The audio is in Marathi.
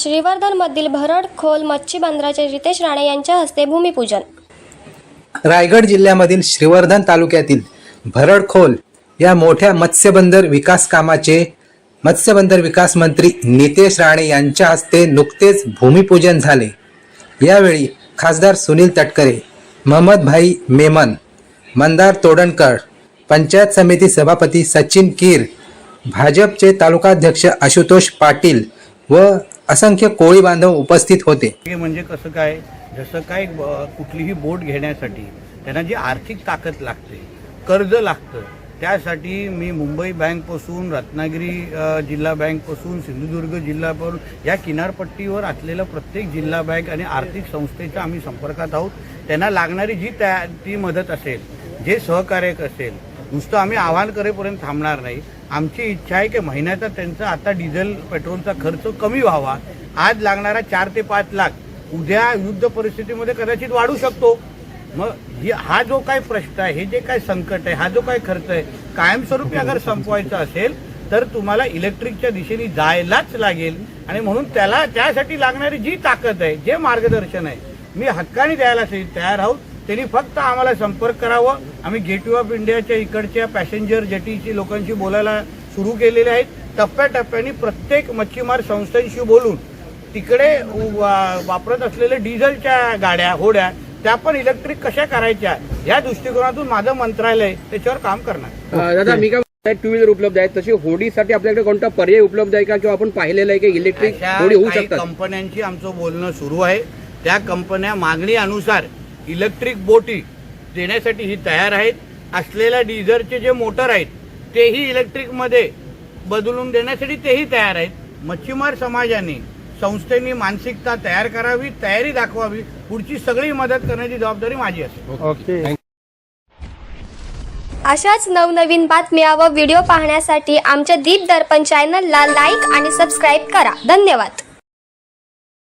श्रीवर्धनमधील भरडखोल मच्छी बंदराचे रितेश राणे यांच्या हस्ते भूमिपूजन। रायगड जिल्ह्यामधील श्रीवर्धन तालुक्यातील भरडखोल या मोठ्या मत्स्यबंदर विकास कामाचे मत्स्यबंदर विकास मंत्री नितेश राणे यांच्या हस्ते नुकतेच भूमिपूजन झाले। यावेळी खासदार सुनील तटकरे, महमद भाई मेमन, मंदार तोडणकर, पंचायत समिती सभापती सचिन कीर, भाजपचे तालुकाध्यक्ष आशुतोष पाटील व असंख्य कोळी बांधव उपस्थित होते। म्हणजे कसं काय, जसं काय कुठलीही बोट घेण्यासाठी त्यांना जी आर्थिक ताकद लागते, कर्ज लागतं, त्यासाठी मी मुंबई बँकपासून रत्नागिरी जिल्हा बँकपासून सिंधुदुर्ग जिल्हापासून या किनारपट्टीवर असलेल्या प्रत्येक जिल्हा बँक आणि आर्थिक संस्थेच्या आम्ही संपर्कात आहोत। त्यांना लागणारी जी ती मदत असेल, जे सहकार्य असेल, नुसतं आम्ही आवाहन करेपर्यंत थांबणार नाही। आमची इच्छा आहे की महिन्याचा त्यांचा आता डिझेल पेट्रोलचा खर्च कमी व्हावा। आज लागणारा 4 ते 5 लाख उद्या युद्ध परिस्थितीमध्ये कदाचित वाढू शकतो। मग हा जो काही प्रश्न आहे, हे जे काही संकट आहे, हा जो काही खर्च आहे, कायमस्वरूपी अगर संपवायचा असेल तर तुम्हाला इलेक्ट्रिकच्या दिशेने जायलाच लागेल। आणि म्हणून त्यासाठी लागणारी जी ताकद आहे, जे मार्गदर्शन आहे, मी हक्काने द्यायला तयार आहोत। त्यांनी फक्त आम्हाला संपर्क करावं। आम्ही गेटवे ऑफ इंडियाच्या इकडच्या पॅसेंजर जेटीची लोकांशी बोलायला सुरू केलेले आहेत। टप्प्याटप्प्याने प्रत्येक मच्छीमार संस्थांशी बोलून तिकडे वापरत असलेले डिझेलच्या गाड्या, होड्या, त्या पण इलेक्ट्रिक कशा करायच्या या दृष्टिकोनातून माझं मंत्रालय त्याच्यावर काम करणार। दादा, मी काय 2 व्हीलर उपलब्ध आहेत, तशी होडीसाठी आपल्याकडे कोणता पर्याय उपलब्ध आहे का, किंवा आपण पाहिलेलं आहे की इलेक्ट्रिक होडी होऊ शकतात? कंपन्यांची आमचं बोलणं सुरू आहे। त्या कंपन्या मागणी अनुसार इलेक्ट्रिक बोटी देण्यासाठी ही तयार आहेत। असलेल्या डिझेलचे जे मोटर आहेत तेही इलेक्ट्रिकमध्ये बदलून देण्यासाठी तेही तयार आहेत। मच्छीमार समाजाने, संस्थेनी मानसिकता तयार करावी, तयारी दाखवावी। पुढची सगळी मदत करण्याची जबाबदारी माझी असेल। ओके। अशाच नवनवीन बातम्या व व्हिडिओ पाहण्यासाठी आमच्या दीप दर्पण चॅनलला लाईक आणि सबस्क्राईब करा। धन्यवाद।